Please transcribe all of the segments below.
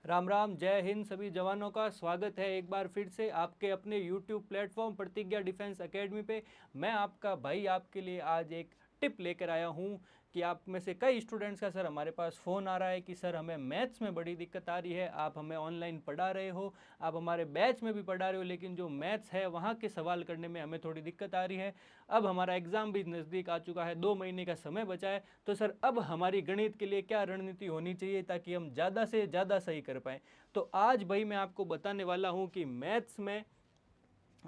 राम राम, जय हिंद। सभी जवानों का स्वागत है एक बार फिर से आपके अपने YouTube प्लेटफॉर्म प्रतिज्ञा डिफेंस एकेडमी पे। मैं आपका भाई आपके लिए आज एक टिप लेकर आया हूँ कि आप में से कई स्टूडेंट्स का सर हमारे पास फ़ोन आ रहा है कि सर हमें मैथ्स में बड़ी दिक्कत आ रही है। आप हमें ऑनलाइन पढ़ा रहे हो, आप हमारे बैच में भी पढ़ा रहे हो, लेकिन जो मैथ्स है वहाँ के सवाल करने में हमें थोड़ी दिक्कत आ रही है। अब हमारा एग्ज़ाम भी नज़दीक आ चुका है, 2 महीने का समय बचा है, तो सर अब हमारी गणित के लिए क्या रणनीति होनी चाहिए ताकि हम ज़्यादा से ज़्यादा सही कर पाएँ। तो आज भाई मैं आपको बताने वाला हूँ कि मैथ्स में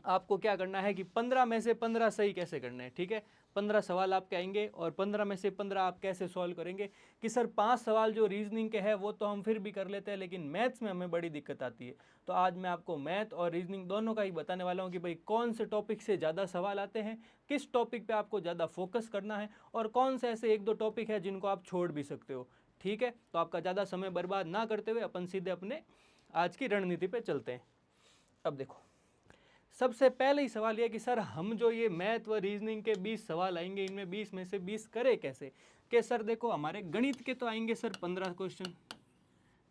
आपको क्या करना है कि 15 में से 15 सही कैसे करने हैं। ठीक है, 15 सवाल आपके आएंगे और 15 में से 15 आप कैसे सॉल्व करेंगे कि सर 5 सवाल जो रीजनिंग के हैं वो तो हम फिर भी कर लेते हैं, लेकिन मैथ्स में हमें बड़ी दिक्कत आती है। तो आज मैं आपको मैथ और रीजनिंग दोनों का ही बताने वाला हूँ कि भाई कौन से टॉपिक से ज़्यादा सवाल आते हैं, किस टॉपिक पे आपको ज़्यादा फोकस करना है और कौन से ऐसे 1-2 टॉपिक है जिनको आप छोड़ भी सकते हो। ठीक है, तो आपका ज़्यादा समय बर्बाद ना करते हुए अपन सीधे अपने आज की रणनीति पे चलते हैं। अब देखो, सबसे पहले ही सवाल यह कि सर हम जो ये मैथ व रीजनिंग के 20 सवाल आएंगे, इनमें 20 में से 20 करें कैसे। कि सर देखो, हमारे गणित के तो आएंगे सर 15 क्वेश्चन।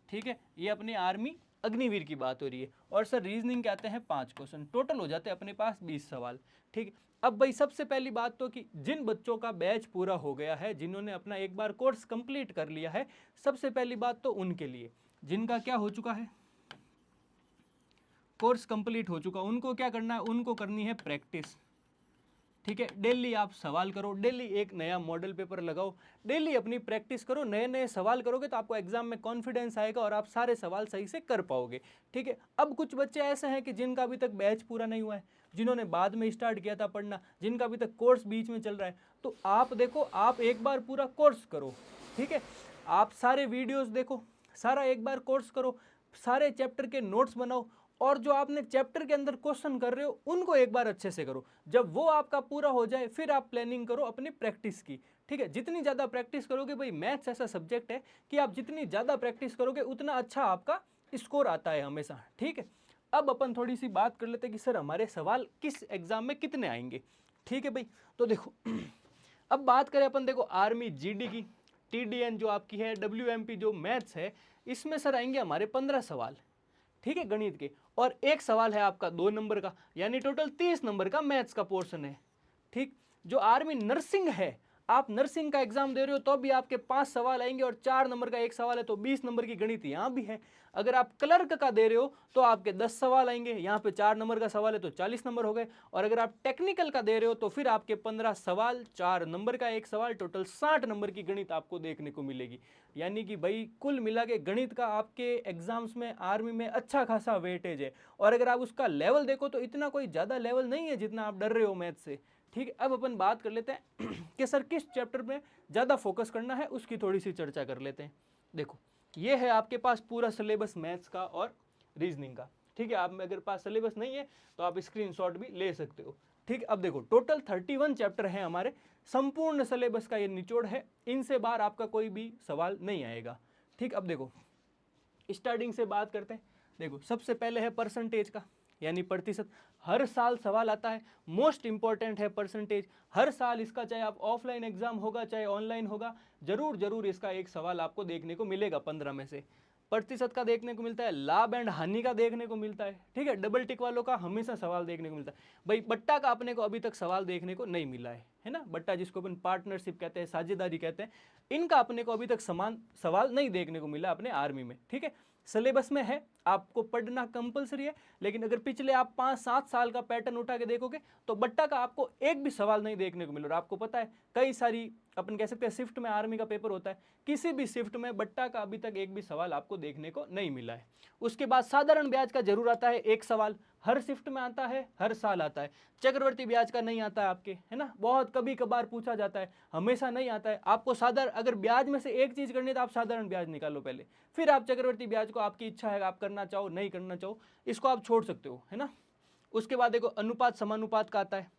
ठीक है, ये अपने आर्मी अग्निवीर की बात हो रही है। और सर रीजनिंग के आते हैं 5 क्वेश्चन, टोटल हो जाते हैं अपने पास 20 सवाल। ठीक है, अब भाई सबसे पहली बात तो कि जिन बच्चों का बैच पूरा हो गया है, जिन्होंने अपना एक बार कोर्स कंप्लीट कर लिया है, सबसे पहली बात तो उनके लिए, जिनका क्या हो चुका है, कोर्स कंप्लीट हो चुका, उनको क्या करना है, उनको करनी है प्रैक्टिस। ठीक है, डेली आप सवाल करो, डेली एक नया मॉडल पेपर लगाओ, डेली अपनी प्रैक्टिस करो। नए नए सवाल करोगे तो आपको एग्जाम में कॉन्फिडेंस आएगा और आप सारे सवाल सही से कर पाओगे। ठीक है, अब कुछ बच्चे ऐसे हैं कि जिनका अभी तक बैच पूरा नहीं हुआ है, जिन्होंने बाद में स्टार्ट किया था पढ़ना, जिनका अभी तक कोर्स बीच में चल रहा है, तो आप देखो, आप एक बार पूरा कोर्स करो। ठीक है, आप सारे वीडियोस देखो, सारा एक बार कोर्स करो, सारे चैप्टर के नोट्स बनाओ और जो आपने चैप्टर के अंदर क्वेश्चन कर रहे हो उनको एक बार अच्छे से करो। जब वो आपका पूरा हो जाए फिर आप प्लानिंग करो अपनी प्रैक्टिस की। ठीक है, जितनी ज़्यादा प्रैक्टिस करोगे, भाई मैथ्स ऐसा सब्जेक्ट है कि आप जितनी ज़्यादा प्रैक्टिस करोगे उतना अच्छा आपका स्कोर आता है हमेशा। ठीक है, अब अपन थोड़ी सी बात कर लेते हैं कि सर हमारे सवाल किस एग्जाम में कितने आएंगे। ठीक है भाई, तो देखो अब बात करें अपन, देखो आर्मी जीडी की, टीडीएन जो आपकी है, डब्ल्यूएमपी जो मैथ्स है, इसमें सर आएंगे हमारे 15 सवाल। ठीक है, गणित के, और एक सवाल है आपका 2 नंबर का, यानी टोटल 30 नंबर का मैथ्स का पोर्शन है। ठीक, जो आर्मी नर्सिंग है, आप नर्सिंग का एग्जाम दे रहे हो तो भी आपके 5 सवाल आएंगे और 4 नंबर का एक सवाल है, तो 20 नंबर की गणित यहां भी है। अगर आप क्लर्क का दे रहे हो तो आपके 10 सवाल आएंगे, यहाँ पे 4 नंबर का सवाल है तो 40 नंबर हो गए। और अगर आप टेक्निकल का दे रहे हो तो फिर आपके 15 सवाल, 4 नंबर का एक सवाल, टोटल 60 नंबर की गणित आपको देखने को मिलेगी। यानी कि भाई कुल मिला के गणित का आपके एग्जाम्स में आर्मी में अच्छा खासा वेटेज है। और अगर आप उसका लेवल देखो तो इतना कोई ज़्यादा लेवल नहीं है जितना आप डर रहे हो मैथ से। ठीक है, अब अपन बात कर लेते हैं कि सर किस चैप्टर में ज़्यादा फोकस करना है, उसकी थोड़ी सी चर्चा कर लेते हैं। देखो, ये है आपके पास पूरा सिलेबस मैथ्स का और रीजनिंग का। ठीक है, आप में अगर पास सिलेबस नहीं है तो आप स्क्रीनशॉट भी ले सकते हो। ठीक, अब देखो टोटल 31 चैप्टर हैं हमारे, संपूर्ण सिलेबस का ये निचोड़ है, इनसे बाहर आपका कोई भी सवाल नहीं आएगा। ठीक, अब देखो स्टार्टिंग से बात करते हैं। देखो, सबसे पहले है परसेंटेज का, यानी प्रतिशत। हर साल सवाल आता है, मोस्ट इंपॉर्टेंट है परसेंटेज। हर साल इसका, चाहे आप ऑफलाइन एग्जाम होगा चाहे ऑनलाइन होगा, जरूर जरूर इसका एक सवाल आपको देखने को मिलेगा 15 में से। प्रतिशत का देखने को मिलता है, लाभ एंड हानि का देखने को मिलता है। ठीक है, डबल टिक वालों का हमेशा सवाल देखने को मिलता है। भाई बट्टा का अपने को अभी तक सवाल देखने को नहीं मिला है ना। बट्टा जिसको अपन पार्टनरशिप कहते हैं, साझेदारी कहते हैं, इनका अपने को अभी तक समान सवाल नहीं देखने को मिला अपने आर्मी में। ठीक है, सिलेबस में है, आपको पढ़ना कंपलसरी है, लेकिन अगर पिछले आप 5-7 साल का पैटर्न उठा के देखोगे तो बट्टा का आपको एक भी सवाल नहीं देखने को मिल रहा। आपको पता है कई सारी अपन कह सकते हैं शिफ्ट में आर्मी का पेपर होता है, किसी भी शिफ्ट में बट्टा का अभी तक एक भी सवाल आपको देखने को नहीं मिला है। उसके बाद साधारण ब्याज का जरूर आता है एक सवाल, हर शिफ्ट में आता है, हर साल आता है। चक्रवर्ती ब्याज का नहीं आता है आपके, है ना, बहुत कभी कभार पूछा जाता है, हमेशा नहीं आता है। आपको साधारण, अगर ब्याज में से एक चीज करनी है तो आप साधारण ब्याज निकालो पहले, फिर आप चक्रवर्ती ब्याज को, आपकी इच्छा है आप करना चाहो नहीं करना चाहो, इसको आप छोड़ सकते हो, है ना। उसके बाद देखो अनुपात समानुपात का आता है,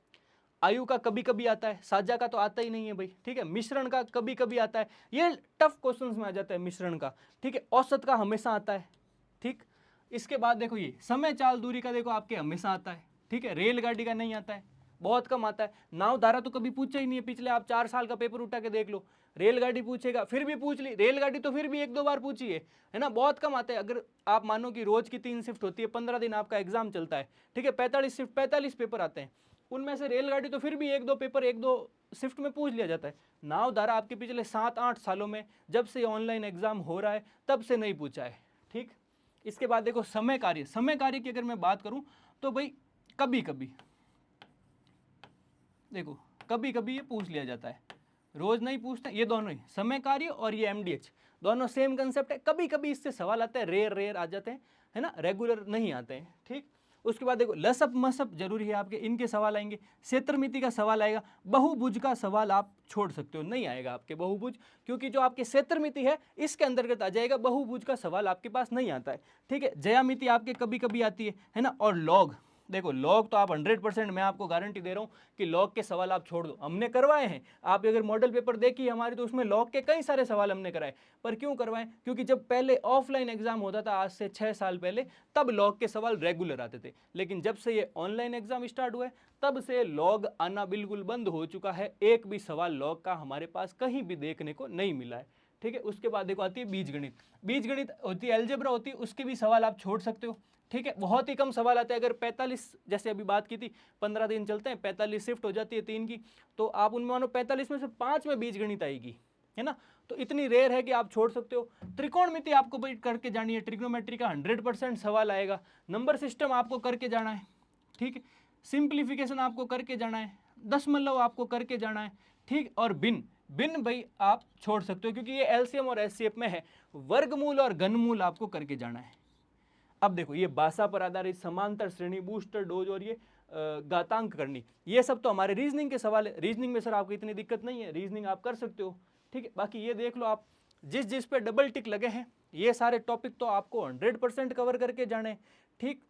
आयु का कभी कभी आता है, साझा का तो आता ही नहीं है भाई। ठीक है, मिश्रण का कभी कभी आता है, ये टफ क्वेश्चंस में आ जाता है मिश्रण का। ठीक है, औसत का हमेशा आता है। ठीक, इसके बाद देखो ये समय चाल दूरी का, देखो आपके हमेशा आता है। ठीक है, रेलगाड़ी का नहीं आता है, बहुत कम आता है। नाव धारा तो कभी पूछा ही नहीं है, पिछले आप 4 साल का पेपर उठा के देख लो। रेलगाड़ी पूछेगा, फिर भी पूछ ली, रेलगाड़ी तो फिर भी 1-2 बार पूछी है ना, बहुत कम आता है। अगर आप मानो कि रोज की 3 शिफ्ट होती है, 15 दिन आपका एग्जाम चलता है, ठीक है, 45 शिफ्ट, 45 पेपर आते हैं, उनमें से रेलगाड़ी तो फिर भी 1-2 पेपर 1-2 शिफ्ट में पूछ लिया जाता है। नाव धारा आपके पिछले 7-8 सालों में, जब से ऑनलाइन एग्जाम हो रहा है तब से नहीं पूछा है, ठीक। इसके बाद देखो समय कार्य, समय कार्य की अगर मैं बात करूं तो भाई कभी कभी देखो, कभी कभी ये पूछ लिया जाता है, रोज नहीं पूछते। ये दोनों ही, समय कार्य और ये एमडीएच, दोनों सेम कंसेप्ट है। कभी कभी इससे सवाल आते हैं, रेयर रेयर आ जाते हैं, है ना, रेगुलर नहीं आते हैं, ठीक। उसके बाद देखो लसप मसप जरूरी है आपके, इनके सवाल आएंगे। क्षेत्रमिति का सवाल आएगा। बहुभुज का सवाल आप छोड़ सकते हो, नहीं आएगा आपके बहुभुज, क्योंकि जो आपके क्षेत्रमिति है इसके अंतर्गत आ जाएगा, बहुभुज का सवाल आपके पास नहीं आता है, ठीक है। ज्यामिति आपके कभी कभी आती है ना। और लॉग, देखो लॉग तो आप 100% मैं आपको गारंटी दे रहा हूँ कि लॉग के सवाल आप छोड़ दो, हमने करवाए हैं। आप अगर मॉडल पेपर देखिए हमारे, तो उसमें लॉग के कई सारे सवाल हमने कराए। पर क्यों करवाए? क्योंकि जब पहले ऑफलाइन एग्जाम होता था, आज से 6 साल पहले, तब लॉग के सवाल रेगुलर आते थे। लेकिन जब से ये ऑनलाइन एग्जाम स्टार्ट हुए, तब से लॉग आना बिल्कुल बंद हो चुका है। एक भी सवाल लॉग का हमारे पास कहीं भी देखने को नहीं मिला है, ठीक है। उसके बाद देखो आती है बीजगणित। बीजगणित होती है, अलजेब्रा होती है, उसके भी सवाल आप छोड़ सकते हो, ठीक है। बहुत ही कम सवाल आते हैं। अगर 45, जैसे अभी बात की थी, 15 दिन चलते हैं, 45 शिफ्ट हो जाती है 3 की, तो आप उनमें मानो 45 में से 5 में बीजगणित आएगी, है ना। तो इतनी रेयर है कि आप छोड़ सकते हो। त्रिकोणमिति आपको भाई करके जानी है, ट्रिग्नोमेट्री का 100% सवाल आएगा। नंबर सिस्टम आपको करके जाना है, ठीक है। सिंप्लीफिकेशन आपको करके जाना है, दशमलव आपको करके जाना है, ठीक। और भिन्न, भिन्न भाई आप छोड़ सकते हो, क्योंकि ये एलसीएम और एचसीएफ में है। वर्गमूल और घनमूल आपको करके जाना है। अब देखो ये भाषा पर आधारित, समांतर श्रेणी, बूस्टर डोज और ये घातांक करनी, ये सब तो हमारे रीजनिंग के सवाल है। रीजनिंग में सर आपको इतनी दिक्कत नहीं है, रीजनिंग आप कर सकते हो, ठीक है। बाकी ये देख लो आप, जिस जिस पे डबल टिक लगे हैं, ये सारे टॉपिक तो आपको 100% कवर करके जाने हैं, ठीक।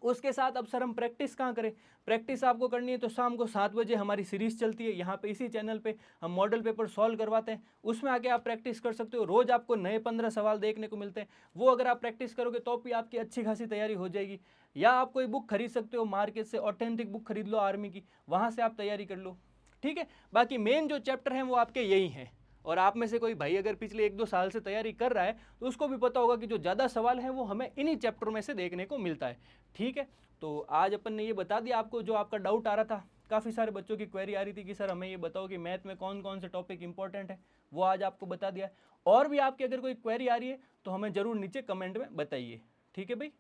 उसके साथ अब सर हम प्रैक्टिस कहाँ करें? प्रैक्टिस आपको करनी है तो शाम को 7 बजे हमारी सीरीज चलती है यहाँ पे, इसी चैनल पे हम मॉडल पेपर सॉल्व करवाते हैं, उसमें आके आप प्रैक्टिस कर सकते हो। रोज आपको नए 15 सवाल देखने को मिलते हैं, वो अगर आप प्रैक्टिस करोगे तो भी आपकी अच्छी खासी तैयारी हो जाएगी। या आप कोई बुक खरीद सकते हो मार्केट से, ऑथेंटिक बुक खरीद लो आर्मी की, वहाँ से आप तैयारी कर लो, ठीक है। बाकी मेन जो चैप्टर हैं वो आपके यही हैं। और आप में से कोई भाई अगर पिछले 1-2 साल से तैयारी कर रहा है तो उसको भी पता होगा कि जो ज़्यादा सवाल हैं वो हमें इन्हीं चैप्टरों में से देखने को मिलता है, ठीक है। तो आज अपन ने ये बता दिया आपको, जो आपका डाउट आ रहा था, काफ़ी सारे बच्चों की क्वेरी आ रही थी कि सर हमें ये बताओ कि मैथ में कौन कौन से टॉपिक इंपॉर्टेंट है, वो आज आपको बता दिया है। और भी आपकी अगर कोई क्वेरी आ रही है तो हमें ज़रूर नीचे कमेंट में बताइए, ठीक है भाई।